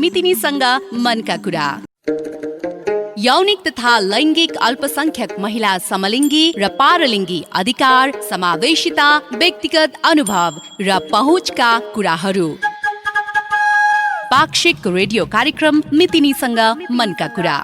मितिनीसँग मनका कुरा। यौनिक तथा लैङ्गिक अल्पसंख्यक महिला समलिङ्गी र पारलिङ्गी अधिकार, समावेशिता, व्यक्तिगत अनुभव र पहुँचका कुराहरू। पाक्षिक रेडियो कार्यक्रम मितिनीसँग मनका कुरा।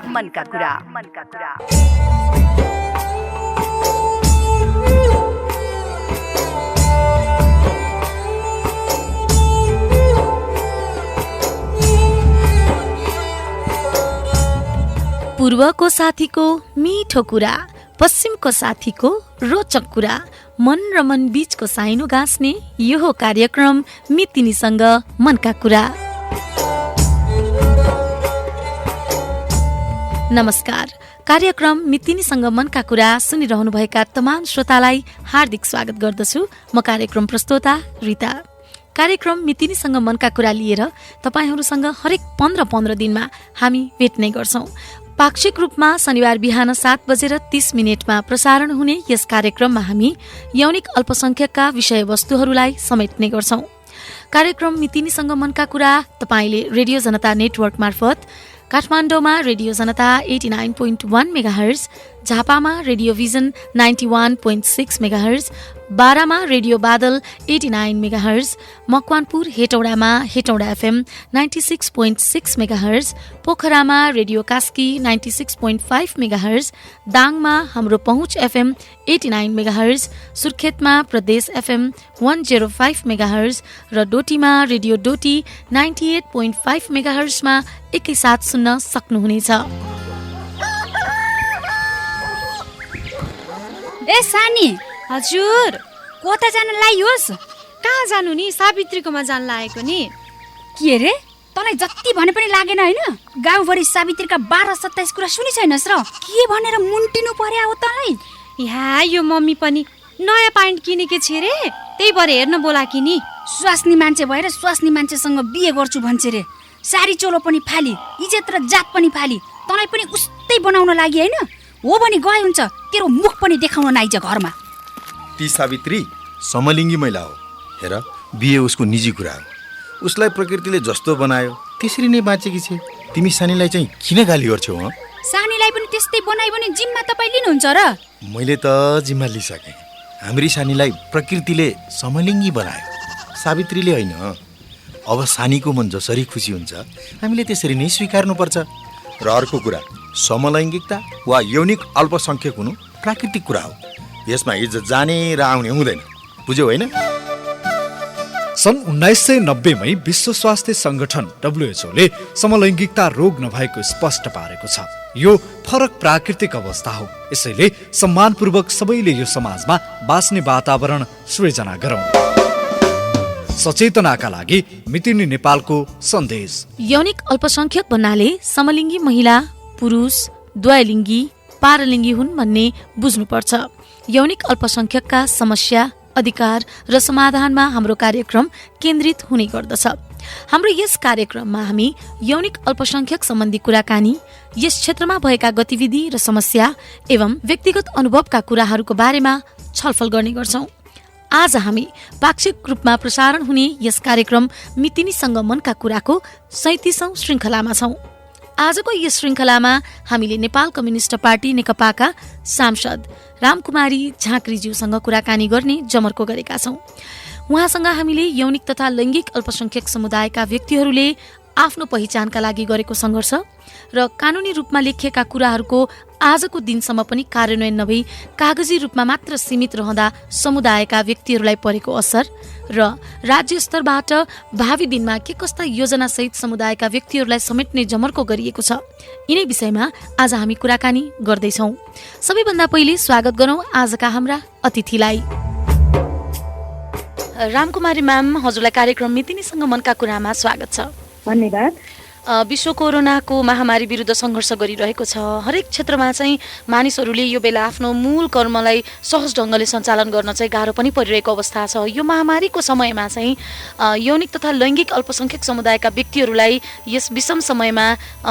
पूर्वको साथीको मिठो कुरा, पश्चिमको साथीको रोचक कुरा, मन र मन बीचको साइनो गाँस्ने यो हो कार्यक्रम मितिनीसँग मनका कुरा। नमस्कार, कार्यक्रम मितिनीसँग मनका कुरा सुनिरहनुभएका तमाम श्रोतालाई हार्दिक स्वागत गर्दछु। म कार्यक्रम प्रस्तोता रिता। कार्यक्रम मितिनीसँग मनका कुरा लिएर तपाईहरूसँग हरेक 15 दिनमा हामी भेट्ने गर्छौं। पाक्षिक रूपमा शनिबार बिहान 7:30 प्रसारण हुने यस कार्यक्रममा हामी यौनिक अल्पसंख्यकका विषयवस्तुहरूलाई समेट्ने गर्छौं। कार्यक्रम मितिनीसँग मनका कुरा तपाईले रेडियो जनता नेटवर्क मार्फत काठमाडौँमा रेडियो जनता 89.1 मेगाहर्ज, झापामा रेडियो भिजन 91.6 मेगाहर्ज, बारामा रेडियो बादल 89 मेगाहर्ज, मकवानपुर हेटौडामा हेटौडा एफएम 96.6 मेगाहर्ज, पोखरामा रेडियो कास्की 96.5 मेगाहर्ज, दाङमा हाम्रो पहुँच एफएम 89 मेगाहर्ज, सुर्खेतमा प्रदेश एफएम 105 मेगाहर्ज र डोटीमा रेडियो डोटी 98.5 मेगाहर्जमा एकैसाथ सुन्न सक्नुहुनेछ। ए सानी, हजुर कता जान लागियोस्? कहाँ जानु नि? सावित्रीकोमा जान लागेको नि। के रे, तँलाई जति भने पनि लागेन होइन? गाउँभरि सावित्रीका 12-27 कुरा सुनि छैनस् र? के भनेर मुन्टिनु पर्या हो तँलाई? यहाँ यो मम्मी पनि नयाँ प्यान्ट किनेकी छे रे, त्यही भएर हेर्न बोलाकी नि। स्वास्नी मान्छे भएर स्वास्नी मान्छेसँग बिहे गर्छु भन्छे रे। सारी चोलो पनि फाली, इज्जत र जात पनि फाली, तँलाई पनि उस्तै बनाउन लागि होइन? हो भने गए हुन्छ, तेरो मुख पनि देखाउन नआइज घरमा। ती सावित्री समलिङ्गी महिला हो। हेर, बिहे उसको निजी कुरा हो। उसलाई प्रकृतिले जस्तो बनायो त्यसरी नै बाँचेकी छे। तिमी सानीलाई चाहिँ किन गाली गर्छौ? सानीलाई पनि त्यस्तै बनाइ भने जिम्मा तपाईँ लिनुहुन्छ र? मैले त जिम्मा लिइसकेँ। हाम्री सानीलाई प्रकृतिले समलिङ्गी बनायो, सावित्रीले होइन। अब सानीको मन जसरी खुसी हुन्छ हामीले त्यसरी नै स्वीकार्नुपर्छ। र अर्को कुरा, समलैङ्गिकता वा यौनिक अल्पसंख्यक हुनु प्राकृतिक कुरा हो। यसमा इज्जत जाने र आउने हुँदैन, बुझ्यौ होइन? सन् 1990 विश्व स्वास्थ्य संगठन WHO ले समलैङ्गिकता रोग नभएको स्पष्ट पारेको छ। यो फरक प्राकृतिक अवस्था हो। यसैले सम्मानपूर्वक सबैले यो समाजमा बाँच्ने वातावरण सृजना गरौँ। सचेतनाका लागि मितिनी नेपालको सन्देश। यौनिक अल्पसंख्यक भन्नाले समलिङ्गी महिला, पुरुष, द्वयलिङ्गी, पारलिङ्गी हुन् भन्ने बुझ्नुपर्छ। यौनिक अल्पसंख्यकका समस्या, अधिकार र समाधानमा हाम्रो कार्यक्रम केन्द्रित हुने गर्दछ। हाम्रो यस कार्यक्रममा हामी यौनिक अल्पसंख्यक सम्बन्धी कुराकानी, यस क्षेत्रमा भएका गतिविधि र समस्या एवं व्यक्तिगत अनुभवका कुराहरूको बारेमा छलफल गर्ने गर्छौं। आज हामी पाक्षिक रूपमा प्रसारण हुने यस कार्यक्रम मितिनीसँग मनका कुराको 37औं श्रृङ्खलामा छौं। आजको यस श्रृङ्खलामा हामीले नेपाल कम्युनिस्ट पार्टी नेकपाका सांसद रामकुमारी झाँक्रीज्यूसँग कुराकानी गर्ने जमर्को गरेका छौं। उहाँसँग हामीले यौनिक तथा लैङ्गिक अल्पसंख्यक समुदायका व्यक्तिहरूले आफ्नो पहिचानका लागि गरेको सङ्घर्ष र कानुनी रूपमा लेखिएका कुराहरूको आजको दिनसम्म पनि कार्यान्वयन नभई कागजी रूपमा मात्र सीमित रहँदा समुदायका व्यक्तिहरूलाई परेको असर र राज्य स्तरबाट भावी दिनमा के कस्ता योजनासहित समुदायका व्यक्तिहरूलाई समेट्ने जमर्को गरिएको छ, यिनै विषयमा आज हामी कुराकानी गर्दैछौँ। सबैभन्दा पहिले स्वागत गरौँ आजका हाम्रा अतिथिलाई। रामकुमारी म्याम, हजुरलाई कार्यक्रम मितिनीसँग मनका कुरामा स्वागत छ। धन्यवाद। विश्व कोरोनाको महामारी विरुद्ध सङ्घर्ष गरिरहेको छ। हरेक क्षेत्रमा चाहिँ मानिसहरूले यो बेला आफ्नो मूल कर्मलाई सहज ढङ्गले सञ्चालन गर्न चाहिँ गाह्रो पनि परिरहेको अवस्था छ। यो महामारीको समयमा चाहिँ यौनिक तथा लैङ्गिक अल्पसंख्यक समुदायका व्यक्तिहरूलाई यस विषम समयमा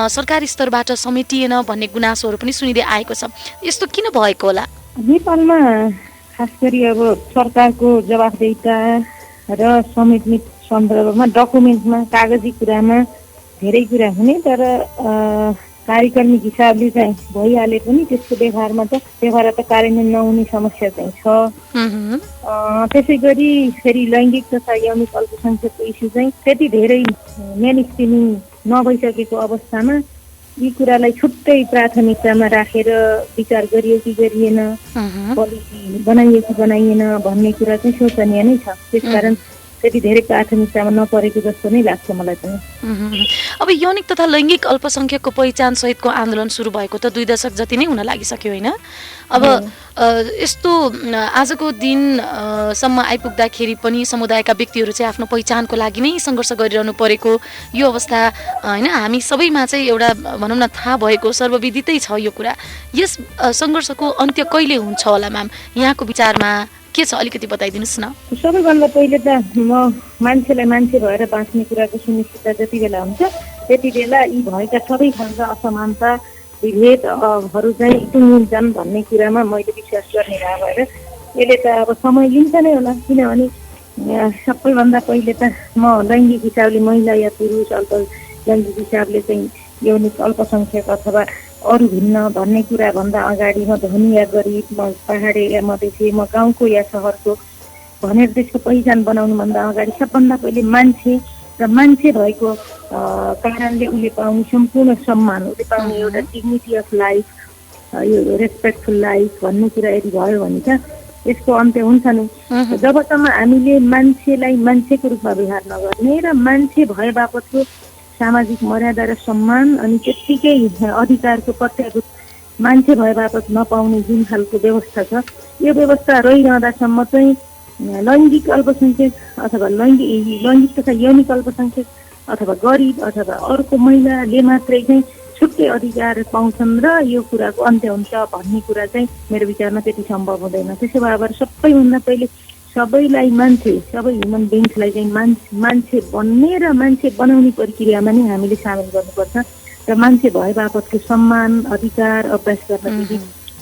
सरकारी स्तरबाट समेटिएन भन्ने गुनासोहरू पनि सुनिँदै आएको छ। यस्तो किन भएको होला? नेपालमा खास गरी अब सरकारको जवाफदेहिता र समेट्ने सन्दर्भमा डकुमेन्टमा कागजी कुरामा धेरै कुरा हुने, तर कार्यक्रमिक हिसाबले चाहिँ भइहाले पनि त्यसको व्यवहार त कार्यान्वयन नहुने समस्या चाहिँ छ। त्यसै गरी फेरि लैङ्गिक तथा यौनिक अल्पसङ्ख्यकको इस्यु चाहिँ त्यति धेरै मेनस्ट्रिमिङ नभइसकेको अवस्थामा यी कुरालाई छुट्टै प्राथमिकतामा राखेर विचार गरियो कि गरिएन, पोलिसी बनाइयो कि बनाइएन भन्ने कुरा चाहिँ शोचनीय नै छ। त्यसकारण त्यति धेरै प्राथमिकतामा नपरेको जस्तो नै लाग्छ मलाई पनि। अब यौनिक तथा लैङ्गिक अल्पसङ्ख्यकको पहिचान सहितको आन्दोलन सुरु भएको त 2 दशक जति नै हुन लागिसक्यो होइन? अब यस्तो आजको दिनसम्म आइपुग्दाखेरि पनि समुदायका व्यक्तिहरू चाहिँ आफ्नो पहिचानको लागि नै सङ्घर्ष गरिरहनु परेको यो अवस्था होइन, हामी सबैमा चाहिँ एउटा भनौँ न थाहा भएको सर्वविदितै छ यो कुरा। यस सङ्घर्षको अन्त्य कहिले हुन्छ होला म्याम, यहाँको विचारमा के छ अलिकति बताइदिनुहोस् न। सबैभन्दा पहिले त म मान्छेलाई मान्छे भएर बाँच्ने कुराको सुनिश्चितता जति बेला हुन्छ त्यति बेला यी भएका सबै खालका असमानता विभेदहरू चाहिँ टुङ्गिन्छन् भन्ने कुरामा मैले विश्वास गर्ने भएर यसले त अब समय लिन्छ नै होला। किनभने सबैभन्दा पहिले त म लैङ्गिक हिसाबले महिला या पुरुष, लैङ्गिक हिसाबले चाहिँ यौनिक अल्पसङ्ख्यक अथवा अरू भिन्न भन्ने कुराभन्दा अगाडि म धनी या गरिब, म पहाडे या मधेसी, म गाउँको या सहरको भनेर त्यसको पहिचान बनाउनुभन्दा अगाडि सबभन्दा पहिले मान्छे र मान्छे भएको कारणले उसले पाउने सम्पूर्ण सम्मान, उसले पाउने एउटा डिग्निटी अफ लाइफ, यो रेस्पेक्टफुल लाइफ भन्ने कुरा यदि भयो भने त यसको अन्त्य हुन्छ नै। जबसम्म हामीले मान्छेलाई मान्छेको रूपमा व्यवहार नगर्ने र मान्छे भए बापतको सामाजिक मर्यादा र सम्मान अनि त्यत्तिकै अधिकारको प्रत्याभूत मान्छे भए बापत नपाउने जुन खालको व्यवस्था छ, यो व्यवस्था रहिरहँदासम्म चाहिँ लैङ्गिक अल्पसङ्ख्यक अथवा लैङ्गिक तथा यौनिक अल्पसङ्ख्यक अथवा गरिब अथवा अर्को महिलाले मात्रै चाहिँ छुट्टै अधिकार पाउँछन् र यो कुराको अन्त्य हुन्छ भन्ने कुरा चाहिँ मेरो विचारमा त्यति सम्भव हुँदैन। त्यसो भएर सबैभन्दा पहिले सबैलाई मान्छे, सबै ह्युमन बिङ्सलाई चाहिँ मान्छे बन्ने र मान्छे बनाउने प्रक्रियामा नै हामीले सामेल गर्नुपर्छ र मान्छे भए बापतको सम्मान अधिकार अभ्यास गर्नदेखि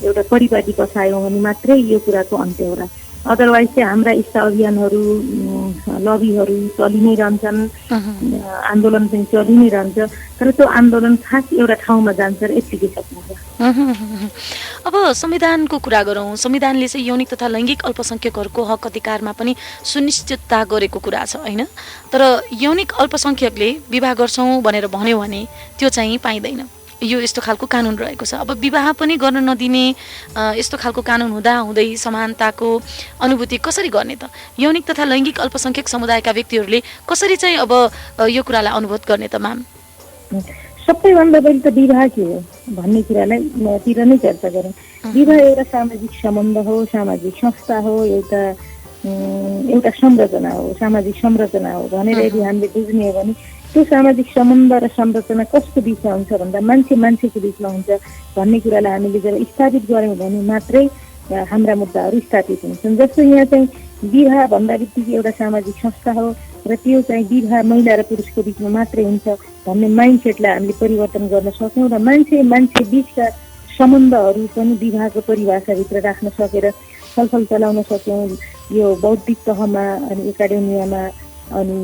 एउटा परिपाटी बसायौँ भने मात्रै यो कुराको अन्त्य होला। अदरवाइज चाहिँ हाम्रा यस्ता अभियानहरू लबीहरू चलि नै रहन्छन्, आन्दोलन चाहिँ चलि नै रहन्छ, तर त्यो आन्दोलन खास एउटा ठाउँमा जान्छ र यत्तिकै सकिन्छ। अब संविधानको कुरा गरौँ, संविधानले चाहिँ यौनिक तथा लैङ्गिक अल्पसङ्ख्यकहरूको हक अधिकारमा पनि सुनिश्चितता गरेको कुरा छ होइन, तर यौनिक अल्पसङ्ख्यकले विवाह गर्छौँ भनेर भन्यो भने त्यो चाहिँ पाइँदैन, यो यस्तो खालको कानुन रहेको छ। अब विवाह पनि गर्न नदिने यस्तो खालको कानुन हुँदै समानताको अनुभूति कसरी गर्ने त? यौनिक तथा लैङ्गिक अल्पसङ्ख्यक समुदायका व्यक्तिहरूले कसरी चाहिँ अब यो कुरालाई अनुभूत गर्ने त म्याम? सबैभन्दा पहिले त विवाह के हो भन्ने कुरालाई तिर नै चर्चा गरौँ। विवाह एउटा सामाजिक सम्बन्ध हो, सामाजिक संस्था हो, एउटा संरचना हो, सामाजिक संरचना हो भनेर यदि हामीले बुझ्ने हो भने त्यो सामाजिक सम्बन्ध र संरचना कसको बिचमा हुन्छ भन्दा मान्छेको बिचमा हुन्छ भन्ने कुरालाई हामीले जब स्थापित गऱ्यौँ भने मात्रै हाम्रा मुद्दाहरू स्थापित हुन्छन्। जस्तो यहाँ चाहिँ विवाह भन्दा बित्तिकै एउटा सामाजिक संस्था हो र त्यो चाहिँ विवाह महिला र पुरुषको बिचमा मात्रै हुन्छ भन्ने माइन्डसेटलाई हामीले परिवर्तन गर्न सक्यौँ र मान्छे बिचका सम्बन्धहरू पनि विवाहको परिभाषाभित्र राख्न सकेर छलफल चलाउन सक्यौँ। यो बौद्धिक तहमा अनि एकाडेमियामा अनि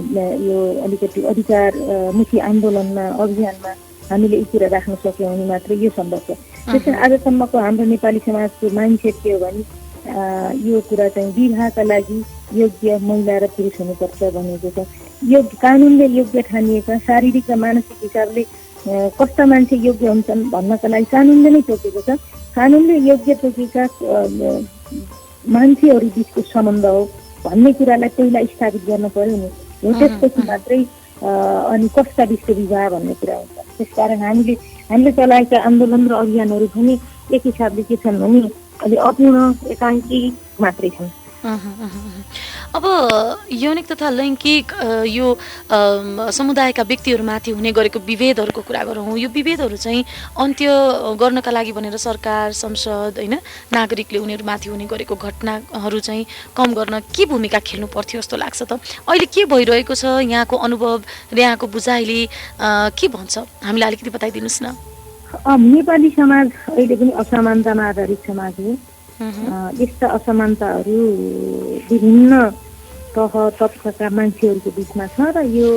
यो अलिकति अधिकारमुखी आन्दोलनमा अभियानमा हामीले यी कुरा राख्न सक्यौँ भने मात्रै यो सम्भव छ। त्यसैले आजसम्मको हाम्रो नेपाली समाजको माइन्डसेट के हो भने यो कुरा चाहिँ विवाहका लागि योग्य महिला र पुरुष हुनुपर्छ भनेको छ। यो कानुनले योग्य ठानिएका शारीरिक र मानसिक हिसाबले कस्ता मान्छे योग्य हुन्छन् भन्नका लागि कानुनले नै तोकेको छ। कानुनले योग्य तोकेका मान्छेहरू बिचको सम्बन्ध हो भन्ने कुरालाई पहिला स्थापित गर्न पर्यो नि, हो त्यसपछि मात्रै अनि कस्ता बिचको विवाह भन्ने कुरा हुन्छ। त्यसकारण हामीले चलाएका आन्दोलन र अभियानहरू पनि एक हिसाबले के छन् भने अलि अपूर्ण एकाङ्की मात्रै छन्। अब यौनिक तथा लैङ्गिक यो समुदायका व्यक्तिहरूमाथि हुने गरेको विभेदहरूको कुरा गरौँ, यो विभेदहरू चाहिँ अन्त्य गर्नका लागि भनेर सरकार, संसद होइन नागरिकले उनीहरूमाथि हुने गरेको घटनाहरू चाहिँ कम गर्न के भूमिका खेल्नु पर्थ्यो जस्तो लाग्छ त? अहिले के भइरहेको छ, यहाँको अनुभव र यहाँको बुझाइले के भन्छ, हामीलाई अलिकति बताइदिनुहोस् न। नेपाली समाज अहिले पनि असमानतामा आधारित समाज हो। यस्ता असमानताहरू विभिन्न तह तबकाका मान्छेहरूको बिचमा छ र यो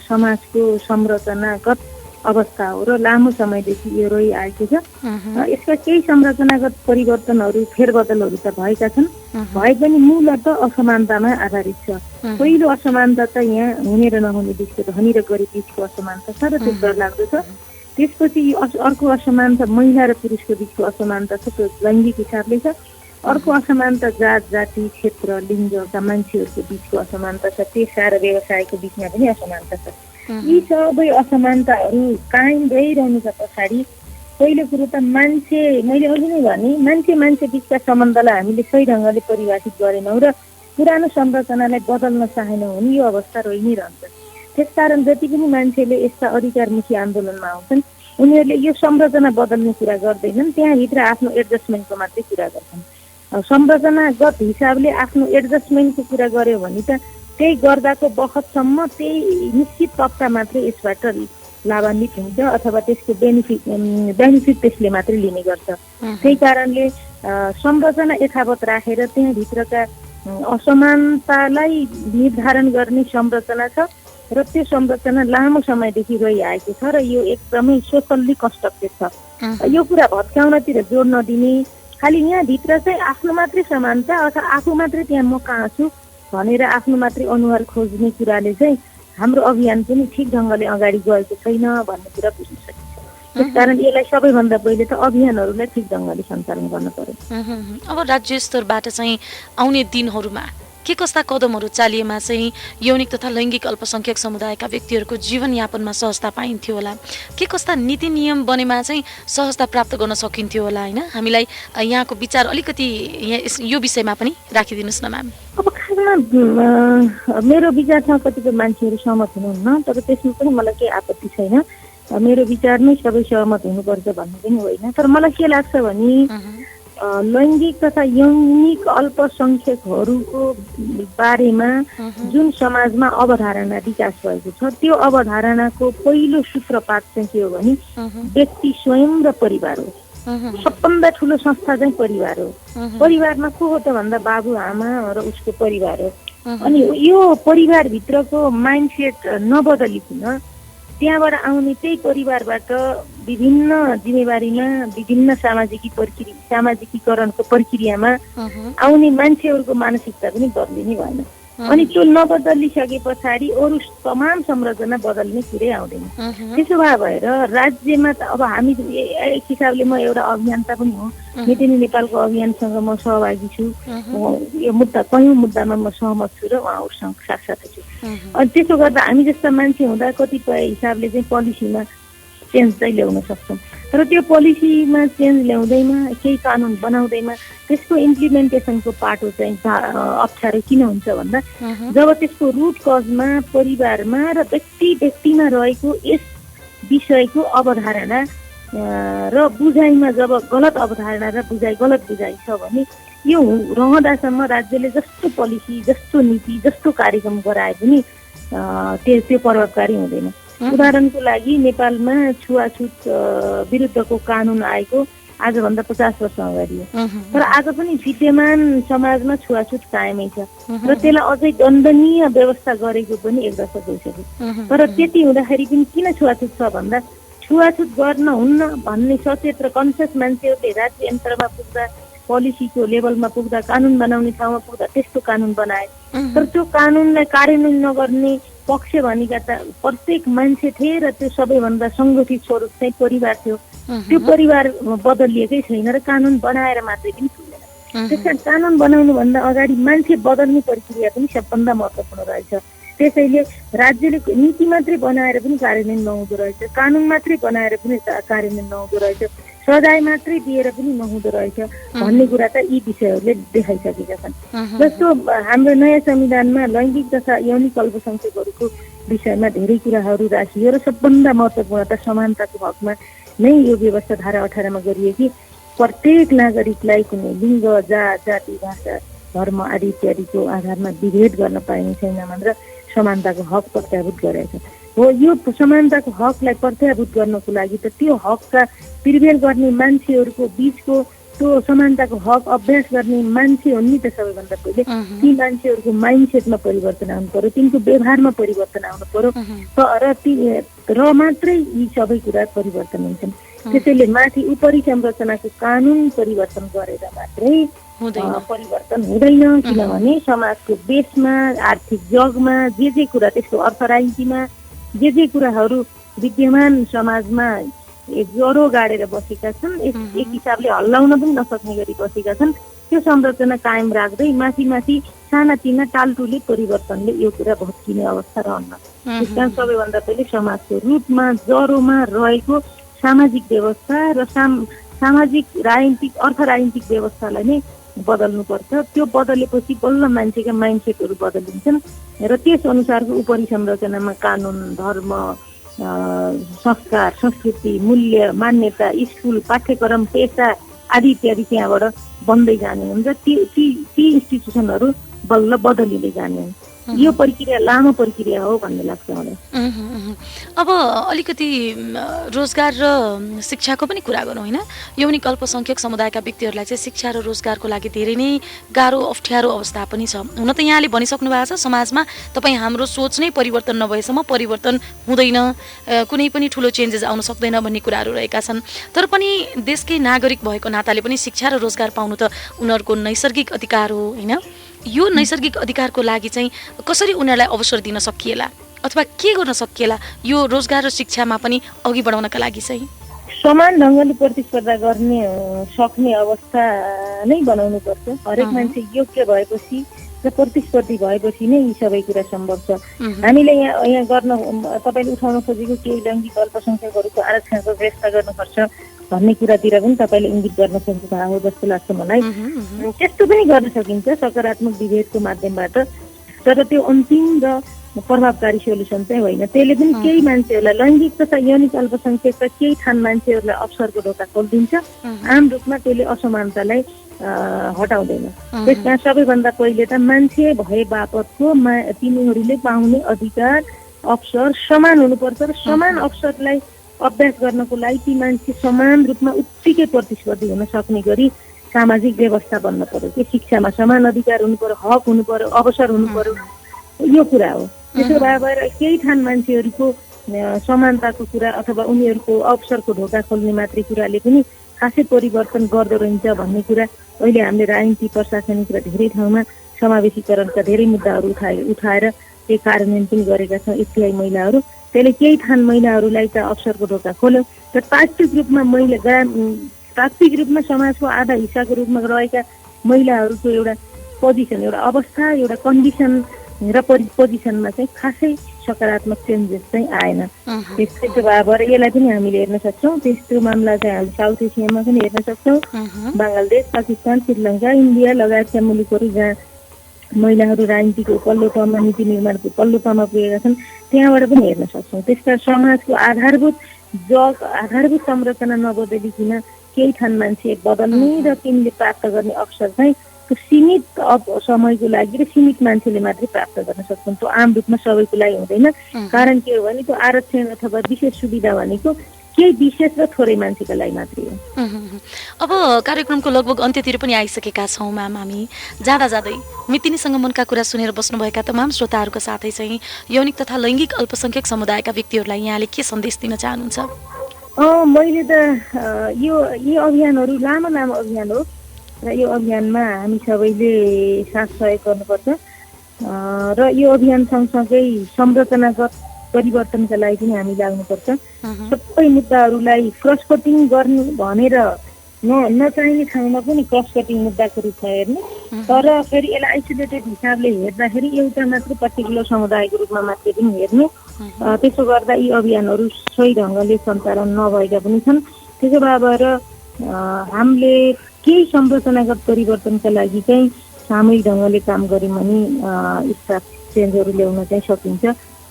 समाजको संरचनागत अवस्था हो र लामो समयदेखि यो रहिआएको छ। यसका केही संरचनागत परिवर्तनहरू फेरबदलहरू त भएका छन्, भए पनि मूलत असमानतामा आधारित छ। पहिलो असमानता त यहाँ हुने र नहुने बिचको धनी र गरिब बिचको असमानता छ र त्यो डरलाग्दो छ। त्यसपछि अर्को असमानता महिला र पुरुषको बिचको असमानता छ, त्यो लैङ्गिक हिसाबले छ। अर्को असमानता जात जाति क्षेत्र लिङ्गका मान्छेहरूको बिचको असमानता छ, पेसा र व्यवसायको बिचमा पनि असमानता छ। यी सबै असमानताहरू कायम रहिरहनुका पछाडि पहिलो कुरो त मान्छे, मैले अघि नै भने मान्छे बिचका सम्बन्धलाई हामीले सही ढङ्गले परिभाषित गरेनौँ र पुरानो संरचनालाई बदल्न चाहेनौँ भने यो अवस्था रहि नै रहन्छ। त्यसकारण जति पनि मान्छेले यस्ता अधिकारमुखी आन्दोलनमा आउँछन् उनीहरूले यो संरचना बदल्ने कुरा गर्दैनन्, त्यहाँभित्र आफ्नो एडजस्टमेन्टको मात्रै कुरा गर्छन्। संरचनागत हिसाबले आफ्नो एडजस्टमेन्टको कुरा गर्यो भने त त्यही गर्दाको बखतसम्म त्यही निश्चित तबका मात्रै यसबाट लाभान्वित हुन्छ अथवा त्यसको बेनिफिट त्यसले मात्रै लिने गर्छ। त्यही कारणले संरचना यथावत राखेर त्यहाँभित्रका असमानतालाई निर्धारण गर्ने संरचना छ र त्यो संरचना लामो समयदेखि रहिआएको छ र यो एकदमै सोसल्ली कन्स्ट्रक्टेड छ। यो कुरा भत्काउनतिर जोड नदिने, खालि यहाँभित्र चाहिँ आफ्नो मात्रै समानता अथवा आफू मात्रै त्यहाँ म कहाँ छु भनेर आफ्नो मात्रै अनुहार खोज्ने कुराले चाहिँ हाम्रो अभियान पनि ठिक ढङ्गले अगाडि गएको छैन भन्ने कुरा बुझ्न सकिन्छ। त्यसकारण यसलाई सबैभन्दा पहिले त अभियानहरूलाई ठिक ढङ्गले सञ्चालन गर्न पर्यो। अब राज्य स्तरबाट चाहिँ आउने दिनहरूमा के कस्ता कदमहरू चालिएमा चाहिँ यौनिक तथा लैङ्गिक अल्पसङ्ख्यक समुदायका व्यक्तिहरूको जीवनयापनमा सहजता पाइन्थ्यो होला, के कस्ता नीति नियम बनेमा चाहिँ सहजता प्राप्त गर्न सकिन्थ्यो होला, होइन? हामीलाई यहाँको विचार अलिकति यो विषयमा पनि राखिदिनुहोस् न म्याम। अब खासमा मेरो विचारसँग कतिपय मान्छेहरू सहमत हुनुहुन्न, तर त्यसमा पनि मलाई केही आपत्ति छैन। मेरो विचारमै सबै सहमत हुनुपर्छ भन्ने पनि होइन, तर मलाई के लाग्छ भने लैङ्गिक तथा यौनिक अल्पसङ्ख्यकहरूको बारेमा जुन समाजमा अवधारणा विकास भएको छ त्यो अवधारणाको पहिलो सूत्रपात चाहिँ के हो भने व्यक्ति स्वयं र परिवार हो। सबभन्दा ठुलो संस्था चाहिँ परिवार हो। परिवारमा को हो त भन्दा बाबुआमा र उसको परिवार हो। अनि यो परिवारभित्रको माइन्डसेट नबदलिकन त्यहाँबाट आउने त्यही परिवारबाट विभिन्न जिम्मेवारीमा विभिन्न सामाजिकीकरणको प्रक्रियामा आउने मान्छेहरूको मानसिकता पनि बदलिने भएन। अनि त्यो नबदलिसके पछाडि अरू तमाम संरचना बदल्ने कुरै आउँदैन। त्यसो भएर राज्यमा त अब हामी एक हिसाबले म एउटा अभियन्ता पनि हो, मेट इन नेपालको अभियानसँग म सहभागी छु। यो मुद्दा कयौँ मुद्दामा म सहमत छु र उहाँहरूसँग साथसाथै छु। अनि त्यसो गर्दा हामी जस्ता मान्छे हुँदा कतिपय हिसाबले चाहिँ पोलिसीमा चेन्ज चाहिँ ल्याउन सक्छौँ, तर त्यो पोलिसीमा चेन्ज ल्याउँदैमा केही कानुन बनाउँदैमा त्यसको इम्प्लिमेन्टेसनको पाटो चाहिँ अप्ठ्यारो किन हुन्छ भन्दा जब त्यसको रुट कजमा परिवारमा र व्यक्तिमा रहेको यस विषयको अवधारणा र बुझाइमा जब गलत अवधारणा र गलत बुझाइ छ भने यो रहँदासम्म राज्यले जस्तो पोलिसी जस्तो नीति जस्तो कार्यक्रम गराए पनि त्यो प्रभावकारी हुँदैन। उदाहरणको लागि नेपालमा छुवाछुत विरुद्धको कानुन आएको आजभन्दा 50 वर्ष अगाडि हो, तर आज पनि विद्यमान समाजमा छुवाछुत कायमै छ र त्यसलाई अझै दण्डनीय व्यवस्था गरेको पनि एक दशक भइसक्यो। तर त्यति हुँदाखेरि पनि किन छुवाछुत छ भन्दा छुवाछुत गर्न हुन्न भन्ने सचेत र कन्सियस मान्छेहरूले राज्य यन्त्रमा पुग्दा पोलिसीको लेभलमा पुग्दा कानुन बनाउने ठाउँमा पुग्दा त्यस्तो कानुन बनाए, तर त्यो कानुनलाई कार्यान्वयन नगर्ने पक्ष भनेका त प्रत्येक मान्छे थिए र त्यो सबैभन्दा सङ्गठित स्वरूप चाहिँ परिवार थियो। त्यो परिवार बदलिएकै छैन र कानुन बनाएर मात्रै पनि पुग्दैन। त्यसकारण कानुन बनाउनुभन्दा अगाडि मान्छे बदल्ने प्रक्रिया पनि सबभन्दा महत्त्वपूर्ण रहेछ। त्यसैले राज्यले नीति मात्रै बनाएर पनि कार्यान्वयन नहुँदो रहेछ, कानुन मात्रै बनाएर पनि कार्यान्वयन नहुँदो रहेछ, सजाय मात्रै दिएर पनि नहुँदो रहेछ भन्ने कुरा त यी विषयहरूले देखाइसकेका छन्। जस्तो हाम्रो नयाँ संविधानमा लैङ्गिक तथा यौनिक अल्पसङ्ख्यकहरूको विषयमा धेरै कुराहरू राखियो र सबभन्दा महत्त्वपूर्ण त समानताको हकमा नै यो व्यवस्था धारा 18 मा गरियो कि प्रत्येक नागरिकलाई कुनै लिङ्ग जाति भाषा धर्म आदि इत्यादिको आधारमा विभेद गर्न पाइने छैन भनेर समानताको हक प्रत्याभूत गरेको हो। यो समानताको हकलाई प्रत्याभूत गर्नको लागि त त्यो हकका प्रिभेल गर्ने मान्छेहरूको बिचको त्यो समानताको हक अभ्यास गर्ने मान्छे हुन् नि त सबैभन्दा पहिले। ती मान्छेहरूको माइन्डसेटमा परिवर्तन आउनु पर्यो, तिनको व्यवहारमा परिवर्तन आउनु पर्यो र मात्रै यी सबै कुरा परिवर्तन हुन्छन्। त्यसैले माथि उपरि संरचनाको कानुन परिवर्तन गरेर मात्रै परिवर्तन हुँदैन, किनभने समाजको बेसमा, आर्थिक जगमा जे कुरा, त्यसको अर्थ राजनीतिमा जे कुराहरू विद्यमान समाजमा ज्वरो गाडेर बसेका छन्, एक हिसाबले हल्लाउन पनि नसक्ने गरी बसेका छन्, त्यो संरचना कायम राख्दै माथि सानातिना टालटुले परिवर्तनले यो कुरा भत्किने अवस्था रहन्न। त्यस कारण सबैभन्दा पहिले समाजको रुटमा जरोमा रहेको सामाजिक व्यवस्था र सामाजिक राजनीतिक अर्थ राजनीतिक व्यवस्थालाई नै बदल्नुपर्छ। त्यो बदलेपछि बल्ल मान्छेका माइन्डसेटहरू बदलिन्छन् र त्यस अनुसारको उपरि संरचनामा कानुन, धर्म, संस्कार, संस्कृति, मूल्य, मान्यता, स्कुल, पाठ्यक्रम, पेसा आदि इत्यादि त्यहाँबाट बन्दै जाने हुन्छ। ती इन्स्टिट्युसनहरू बल्ल बदलिँदै जाने हुन्छ। यो प्रक्रिया लामो प्रक्रिया हो भन्ने लाग्छ मलाई। अब अलिकति रोजगार र शिक्षाको पनि कुरा गरौँ होइन। यौनिक अल्पसङ्ख्यक समुदायका व्यक्तिहरूलाई चाहिँ शिक्षा र रोजगारको लागि धेरै नै गाह्रो अप्ठ्यारो अवस्था पनि छ। हुन त यहाँले भनिसक्नु भएको छ समाजमा तपाईँ हाम्रो सोच नै परिवर्तन नभएसम्म परिवर्तन हुँदैन, कुनै पनि ठुलो चेन्जेस आउन सक्दैन भन्ने कुराहरू रहेका छन्। तर पनि देशकै नागरिक भएको नाताले पनि शिक्षा र रोजगार पाउनु त उनीहरूको नैसर्गिक अधिकार हो होइन। यो नैसर्गिक अधिकारको लागि चाहिँ कसरी उनीहरूलाई अवसर दिन सकिएला अथवा के गर्न सकिएला यो रोजगार र शिक्षामा पनि अघि बढाउनका लागि चाहिँ? समान ढङ्गले प्रतिस्पर्धा गर्ने सक्ने अवस्था नै बनाउनु पर्छ। हरेक मान्छे योग्य भएपछि र प्रतिस्पर्धी भएपछि नै यी सबै कुरा सम्भव छ। हामीले यहाँ गर्न तपाईँले उठाउन खोजेको केही लैङ्गिक अल्पसङ्ख्यकहरूको आरक्षणको व्यवस्था गर्नुपर्छ भन्ने कुरातिर पनि तपाईँले इङ्गित गर्न सक्नु भएको हो जस्तो लाग्छ मलाई। त्यस्तो पनि गर्न सकिन्छ सकारात्मक विभेदको माध्यमबाट, तर त्यो अन्तिम र प्रभावकारी सोल्युसन चाहिँ होइन। त्यसले पनि केही मान्छेहरूलाई लैङ्गिक तथा यौनिक अल्पसङ्ख्यकका केही ठान मान्छेहरूलाई अवसरको ढोका खोलिदिन्छ। आम रूपमा त्यसले असमानतालाई हटाउँदैन। त्यस कारण सबैभन्दा पहिले त मान्छे भए बापतको तिनीहरूले पाउने अधिकार अवसर समान हुनुपर्छ र समान अवसरलाई अभ्यास गर्नको लागि ती मान्छे समान रूपमा उत्तिकै प्रतिस्पर्धी हुन सक्ने गरी सामाजिक व्यवस्था बन्न पर्यो। त्यो शिक्षामा समान अधिकार हुनु पर्यो, हक हुनु पर्यो, अवसर हुनु पर्यो, यो कुरा हो। त्यसो भएर केही ठान मान्छेहरूको समानताको कुरा अथवा उनीहरूको अवसरको ढोका खोल्ने मात्रै कुराले पनि खासै परिवर्तन गर्दो रहन्छ भन्ने कुरा अहिले हामीले राजनीति, प्रशासनिक र धेरै ठाउँमा समावेशीकरणका धेरै मुद्दाहरू उठाएर त्यो कार्यान्वयन पनि गरेका छौँ एफटीआई महिलाहरू। त्यसले केही ठान महिलाहरूलाई त अवसरको ढोका खोल्यो, तर तात्विक रूपमा समाजको आधा हिस्साको रूपमा रहेका महिलाहरूको एउटा पोजिसन, एउटा अवस्था, एउटा कन्डिसन र पोजिसनमा चाहिँ खासै सकारात्मक चेन्जेस चाहिँ आएन। त्यसो भएर यसलाई पनि हामीले हेर्न सक्छौँ। त्यस्तो मामला चाहिँ हामी साउथ एसियामा पनि हेर्न सक्छौँ। बङ्गलादेश, पाकिस्तान, श्रीलङ्का, इन्डिया लगायतका मुलुकहरू जहाँ महिलाहरू राजनीतिको पल्लो तहमा, नीति निर्माणको पल्लो तहमा पुगेका छन्, त्यहाँबाट पनि हेर्न सक्छौँ। त्यसका समाजको आधारभूत संरचना नबदलिकन केही ठान मान्छे बदल्ने र तिनले प्राप्त गर्ने अवसर चाहिँ त्यो सीमित समयको लागि र सीमित मान्छेले मात्रै प्राप्त गर्न सक्छन्। त्यो आम रूपमा सबैको लागि हुँदैन। कारण के हो भने त्यो आरक्षण अथवा विशेष सुविधा भनेको केही विशेष र थोरै मान्छेका लागि मात्रै हो। अब कार्यक्रमको लगभग अन्त्यतिर पनि आइसकेका छौँ म्याम। हामी जाँदै मितिनीसँग मनका कुरा सुनेर बस्नुभएका तमाम श्रोताहरूको साथै चाहिँ यौनिक तथा लैङ्गिक अल्पसङ्ख्यक समुदायका व्यक्तिहरूलाई यहाँले के सन्देश दिन चाहनुहुन्छ? मैले त यो अभियानहरू लामो अभियान हो र यो अभियानमा हामी सबैले साथ सहयोग गर्नुपर्छ र यो अभियान सँगसँगै संरचनागत परिवर्तनका लागि पनि हामी लाग्नुपर्छ। सबै मुद्दाहरूलाई क्रस कटिङ गर्नु भनेर नचाहिने ठाउँमा पनि क्रस कटिङ मुद्दाको रूपमा हेर्ने, तर फेरि यसलाई आइसोलेटेड हिसाबले हेर्दाखेरि एउटा मात्र पर्टिकुलर समुदायको रूपमा मात्रै पनि हेर्ने। त्यसो गर्दा यी अभियानहरू सही ढङ्गले सञ्चालन नभएका पनि छन्। त्यसो भएर हामीले केही संरचनागत परिवर्तनका लागि चाहिँ सामूहिक ढङ्गले काम गऱ्यौँ भने स्टाफ चेन्जहरू ल्याउन चाहिँ सकिन्छ।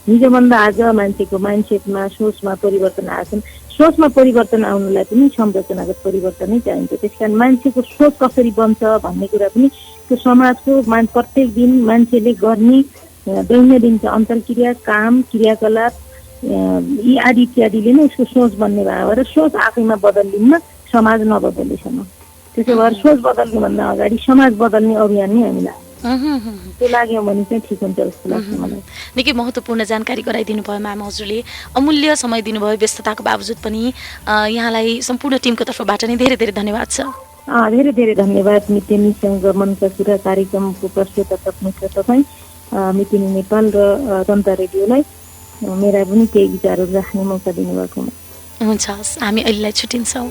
हिजोभन्दा आज मान्छेको माइन्डसेटमा, सोचमा परिवर्तन आएछन्। सोचमा परिवर्तन आउनुलाई पनि संरचनागत परिवर्तन नै चाहिन्छ। त्यस कारण मान्छेको सोच कसरी बन्छ भन्ने कुरा पनि त्यो समाजको प्रत्येक दिन मान्छेले गर्ने दैनन्दिनका अन्तर्क्रिया, काम, क्रियाकलाप यी आदि इत्यादिले नै उसको सोच बन्ने भयो र सोच आफैमा बदलिन्न समाज नबदलेसम्म। त्यसो भएर सोच बदल्ने भन्दा अगाडि समाज बदल्ने अभियान नै हामीलाई त्यो लाग्यो भने चाहिँ ठिक हुन्छ जस्तो लाग्छ मलाई। निकै महत्त्वपूर्ण जानकारी गराइदिनु भयो म्याम, हजुरले अमूल्य समय दिनुभयो व्यस्तताको बावजुद पनि। यहाँलाई सम्पूर्ण टिमको तर्फबाट नै धेरै धेरै धन्यवाद छ। धेरै धेरै धन्यवाद मितिनीसँग मनका कुरा कार्यक्रमको प्रस्तुता तकनिक तपाईँ मितिनी नेपाल र जनता रेडियोलाई मेरा पनि केही विचारहरू राख्ने मौका दिनुभएकोमा। हुन्छ, हामी अहिलेलाई छुट्टिन्छौँ।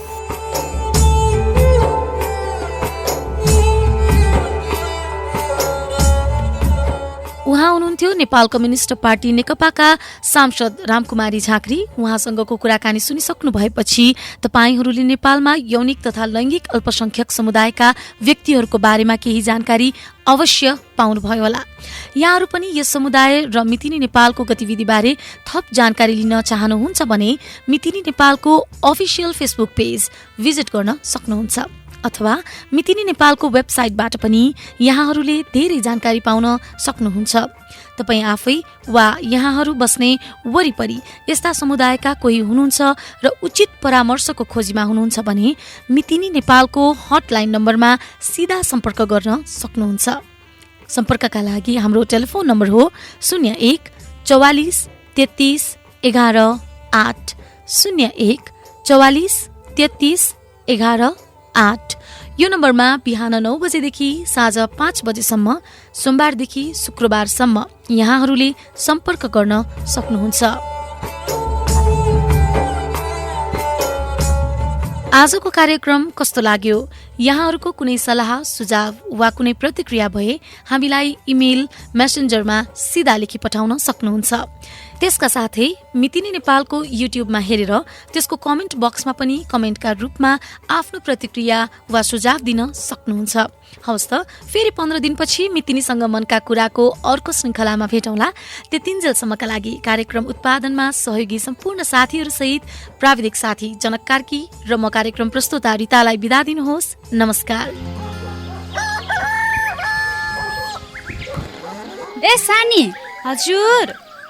उहाँ हुनुहुन्थ्यो नेपाल कम्युनिस्ट पार्टी नेकपाका सांसद रामकुमारी झाँक्री। उहाँसँगको कुराकानी सुनिसक्नु भएपछि तपाईहरूले नेपालमा यौनिक तथा लैङ्गिक अल्पसंख्यक समुदायका व्यक्तिहरूको बारेमा केही जानकारी अवश्य पाउनुभयो होला। यहाँहरू पनि यस समुदाय र मितिनी नेपालको गतिविधिबारे थप जानकारी लिन चाहनुहुन्छ भने मितिनी नेपालको अफिसियल फेसबुक पेज भिजिट गर्न सक्नुहुन्छ अथवा मितिनी नेपालको वेबसाइटबाट पनि यहाँहरूले धेरै जानकारी पाउन सक्नुहुन्छ। तपाईँ आफै वा यहाँहरू बस्ने वरिपरि यस्ता समुदायका कोही हुनुहुन्छ र उचित परामर्शको खोजीमा हुनुहुन्छ भने मितिनी नेपालको हटलाइन नम्बरमा सिधा सम्पर्क गर्न सक्नुहुन्छ। सम्पर्कका लागि हाम्रो टेलिफोन नम्बर हो 01 44 33 11 8 01 44 33 11 8। यो नम्बरमा बिहान 9 बजेदेखि साँझ 5 बजेसम्म सोमबारदेखि शुक्रबारसम्म यहाँहरूले सम्पर्क गर्न सक्नुहुन्छ। आजको कार्यक्रम कस्तो लाग्यो? यहाँहरूको कुनै सल्लाह सुझाव वा कुनै प्रतिक्रिया भए हामीलाई इमेल मेसेन्जरमा सिधा लेखी पठाउन सक्नुहुन्छ। त्यसका साथै मितिनी नेपालको युट्युबमा हेरेर त्यसको कमेन्ट बक्समा पनि कमेन्टका रूपमा आफ्नो प्रतिक्रिया वा सुझाव दिन सक्नुहुन्छ। हवस् त, फेरि 15 दिनपछि मितिनीसँग मनका कुराको अर्को श्रृङ्खलामा भेटौँला। त्यतिन्जेलसम्मका लागि कार्यक्रम उत्पादनमा सहयोगी सम्पूर्ण साथीहरूसहित प्राविधिक साथी जनक कार्की र म कार्यक्रम प्रस्तुता रितालाई बिदा दिनुहोस्। नमस्कार। ए सानी, हजुर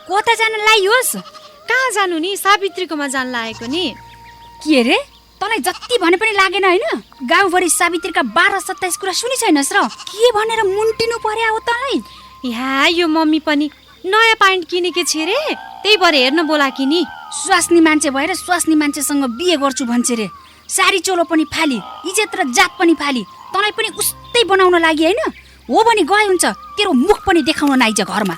कता जान लागियोस्? कहाँ जानु नि, सावित्रीकोमा जान लागेको नि। के रे, तँलाई जति भने पनि लागेन होइन? गाउँभरि सावित्रीका 12-27 कुरा सुनि छैनस् र? के भनेर मुन्टिनु पर्या हो तँलाई? यहाँ यो मम्मी पनि नयाँ प्यान्ट किनेकी छे रे, त्यही भएर हेर्न बोलाकी नि। स्वास्नी मान्छे भएर स्वास्नी मान्छेसँग बिहे गर्छु भन्छ रे। सारी चोलो पनि फाली, इज्जत र जात पनि फाली, तँलाई पनि उस्तै बनाउन लागि होइन? हो भने गए हुन्छ, तेरो मुख पनि देखाउन नआइज घरमा।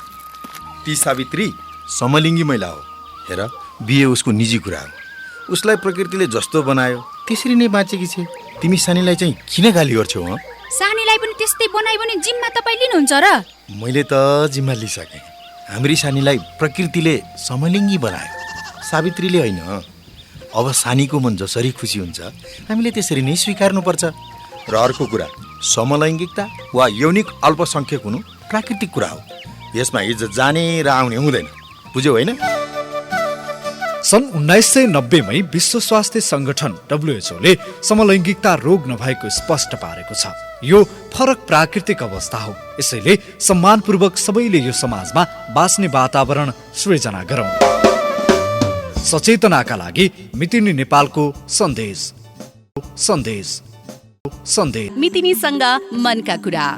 ती सावित्री समलिङ्गी महिला हो। हेर, बिहे उसको निजी कुरा हो। उसलाई प्रकृतिले जस्तो बनायो त्यसरी नै बाँचेकी छे। तिमी सानीलाई चाहिँ किन गाली गर्छौ? सानीलाई पनि त्यस्तै बनाइ भने जिम्मा तपाईँ लिनुहुन्छ र? मैले त जिम्मा लिइसकेँ। हाम्री सानीलाई प्रकृतिले समलिङ्गी बनायो, सावित्रीले होइन। अब सानीको मन जसरी खुसी हुन्छ हामीले त्यसरी नै स्वीकार्नुपर्छ। र अर्को कुरा, समलैङ्गिकता वा यौनिक अल्पसंख्यक हुनु प्राकृतिक कुरा हो। यसमा इज्जत जाने र आउने हुँदैन, बुझ्यौ होइन? सन् 1990 मै विश्व स्वास्थ्य संगठन WHO ले समलैङ्गिकता रोग नभएको स्पष्ट पारेको छ। यो फरक प्राकृतिक अवस्था हो। यसैले सम्मानपूर्वक सबैले यो समाजमा बाँच्ने वातावरण सृजना गरौँ। सचेतनाका लागि मितिनी नेपालको सन्देश। मितिनीसँग मनका कुरा।